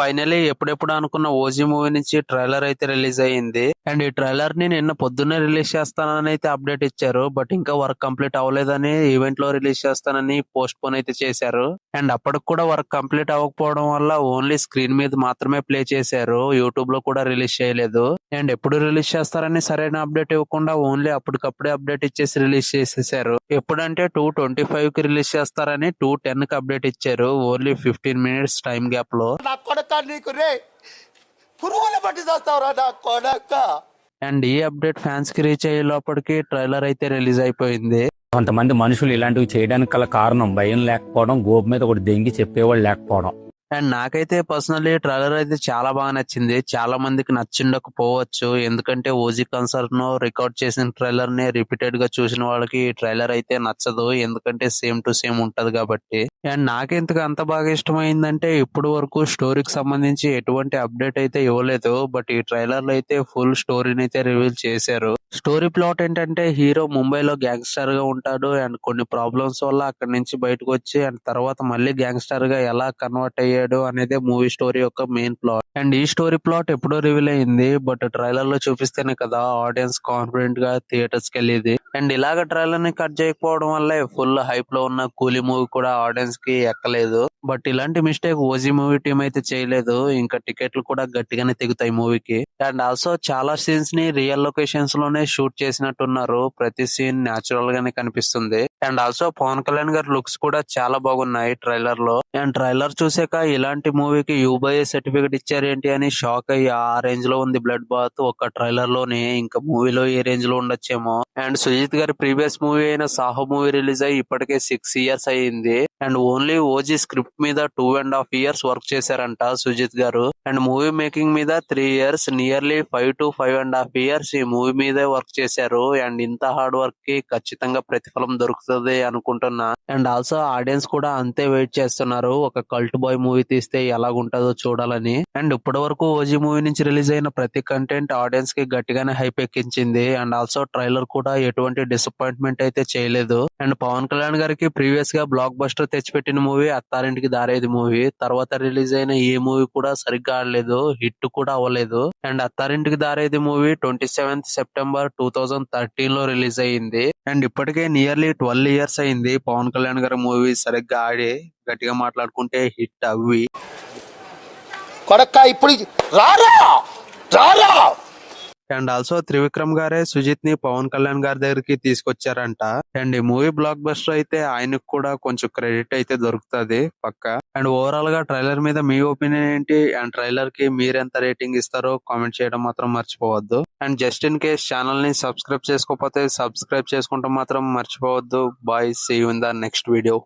Finally ఎప్పుడెప్పుడు అనుకున్న OG movie నుంచి ట్రైలర్ అయితే రిలీజ్ అయ్యింది. అండ్ ఈ ట్రైలర్ ని నిన్న పొద్దున్నే రిలీజ్ చేస్తానని అయితే అప్డేట్ ఇచ్చారు. బట్ ఇంకా వర్క్ కంప్లీట్ అవ్వలేదని ఈవెంట్ లో రిలీజ్ చేస్తానని పోస్ట్ పోన్ అయితే చేశారు. అండ్ అప్పటికి కూడా వర్క్ కంప్లీట్ అవ్వకపోవడం వల్ల ఓన్లీ స్క్రీన్ మీద మాత్రమే ప్లే చేశారు. యూట్యూబ్ లో కూడా రిలీజ్ చేయలేదు. అండ్ ఎప్పుడు రిలీజ్ చేస్తారని సరైన అప్డేట్ ఇవ్వకుండా ఓన్లీ అప్పటికప్పుడే అప్డేట్ ఇచ్చేసి రిలీజ్ చేసేసారు. ఎప్పుడంటే 2:25 కి రిలీజ్ చేస్తారని 2:10 కి అప్డేట్ ఇచ్చారు. ఓన్లీ 15 మినిట్స్ టైం గ్యాప్ లో. అండ్ ఈ అప్డేట్ ఫ్యాన్స్ కి రీచ్ అయ్యే లోపలికి ట్రైలర్ అయితే రిలీజ్ అయిపోయింది. కొంతమంది మనుషులు ఇలాంటివి చేయడానికి గల కారణం భయం లేకపోవడం, గోపు మీద ఒకటి దెంగి చెప్పేవాళ్ళు లేకపోవడం. అండ్ నాకైతే పర్సనల్లీ ట్రైలర్ అయితే చాలా బాగా నచ్చింది. చాలా మందికి నచ్చిండకపోవచ్చు. ఎందుకంటే ఓజీ కన్సర్న్ రికార్డ్ చేసిన ట్రైలర్ ని రిపీటెడ్ గా చూసిన వాళ్ళకి ఈ ట్రైలర్ అయితే నచ్చదు. ఎందుకంటే సేమ్ టు సేమ్ ఉంటది కాబట్టి. అండ్ నాకెందుకు అంత బాగా ఇష్టమైందంటే ఇప్పుడు వరకు స్టోరీకి సంబంధించి ఎటువంటి అప్డేట్ అయితే ఇవ్వలేదు. బట్ ఈ ట్రైలర్ లో అయితే ఫుల్ స్టోరీని అయితే రివీల్ చేశారు. స్టోరీ ప్లాట్ ఏంటంటే హీరో ముంబైలో గ్యాంగ్స్టర్ గా ఉంటాడు. అండ్ కొన్ని ప్రాబ్లమ్స్ వల్ల అక్కడి నుంచి బయటకు వచ్చి అండ్ తర్వాత మళ్ళీ గ్యాంగ్స్టర్ గా ఎలా కన్వర్ట్ అయ్యాడు అనేది మూవీ స్టోరీ యొక్క మెయిన్ ప్లాట్. అండ్ ఈ స్టోరీ ప్లాట్ ఎప్పుడో రివీల్ అయింది. బట్ ట్రైలర్ లో చూపిస్తేనే కదా ఆడియన్స్ కాన్ఫిడెంట్ గా థియేటర్స్ కి వెళ్ళేది. అండ్ ఇలాగ ట్రైలర్ ని కట్ చేయకపోవడం వల్ల ఫుల్ హైప్ లో ఉన్న కూలీ మూవీ కూడా ఆడియన్స్ కి ఎక్కలేదు. బట్ ఇలాంటి మిస్టేక్ ఓజీ మూవీ టీం అయితే చేయలేదు. ఇంకా టికెట్లు కూడా గట్టిగానే తెగుతాయి మూవీకి. అండ్ ఆల్సో చాలా సీన్స్ ని రియల్ లొకేషన్స్ లోనే షూట్ చేసినట్టున్నారు. ప్రతి సీన్ న్యాచురల్ గానే కనిపిస్తుంది. అండ్ ఆల్సో పవన్ కళ్యాణ్ గారి లుక్స్ కూడా చాలా బాగున్నాయి ట్రైలర్ లో. అండ్ ట్రైలర్ చూసాక ఇలాంటి మూవీకి యూబైఏ సర్టిఫికేట్ ఇచ్చారేంటి అని షాక్ అయ్యి ఆ రేంజ్ లో ఉంది బ్లడ్ బాత్ ఒక ట్రైలర్ లోనే. ఇంకా మూవీలో ఏ రేంజ్ లో ఉండొచ్చేమో. అండ్ సుజిత్ గారి ప్రీవియస్ మూవీ అయిన సాహో మూవీ రిలీజ్ అయ్యి ఇప్పటికే 6 ఇయర్స్ అయ్యింది. అండ్ ఓన్లీ ఓజీ స్క్రిప్ట్ మీద 2.5 ఇయర్స్ వర్క్ చేశారంట సుజిత్ గారు. అండ్ మూవీ మేకింగ్ మీద 3 ఇయర్స్, నియర్లీ 5 to 5.5 ఇయర్స్ ఈ మూవీ మీదే వర్క్ చేశారు. అండ్ ఇంత హార్డ్ వర్క్ కి ఖచ్చితంగా ప్రతిఫలం దొరుకుతుంది అనుకుంటున్నా. అండ్ ఆల్సో ఆడియన్స్ కూడా అంతే వెయిట్ చేస్తున్నారు. ఒక కల్ట్ బాయ్ మూవీ తీస్తే ఎలాగుంటుందో చూడాలని. అండ్ ఇప్పటి వరకు ఓజీ మూవీ నుంచి రిలీజ్ అయిన ప్రతి కంటెంట్ ఆడియన్స్ కి గట్టిగానే హైప్ ఎక్కించింది. అండ్ ఆల్సో ట్రైలర్ కూడా ఎటువంటి డిసప్పాయింట్మెంట్ అయితే చేయలేదు. అండ్ పవన్ కళ్యాణ్ గారికి ప్రీవియస్ గా block buster తెచ్చిపెట్టిన movie Attarintiki Daredi movie. తర్వాత రిలీజ్ అయిన ఈ మూవీ కూడా సరిగ్గా ఆడలేదు, హిట్ కూడా అవ్వలేదు. And Attarintiki Daredi movie 27th September 2013 లో రిలీజ్ అయ్యింది. అండ్ ఇప్పటికే నియర్లీ 12 ఇయర్స్ అయింది పవన్ కళ్యాణ్ గారి మూవీ సరిగ్గా ఆడి. గట్టిగా మాట్లాడుకుంటే హిట్ అవ్వి. అండ్ ఆల్సో త్రివిక్రమ్ గారే సుజిత్ ని పవన్ కళ్యాణ్ గారి దగ్గరికి తీసుకొచ్చారంట. అండ్ ఈ మూవీ బ్లాక్ బస్టర్ అయితే ఆయనకు కూడా కొంచెం క్రెడిట్ అయితే దొరుకుతుంది పక్క. అండ్ ఓవరాల్ గా ట్రైలర్ మీద మీ ఒపీనియన్ ఏంటి? అండ్ ట్రైలర్ కి మీరెంత రేటింగ్ ఇస్తారో కామెంట్ చేయడం మాత్రం మర్చిపోవద్దు. And just in case channel ని సబ్స్క్రైబ్ చేసుకోకపోతే సబ్స్క్రైబ్ చేసుకుంటాం మాత్రం మర్చిపోవద్దు. Bye, see you in the next video.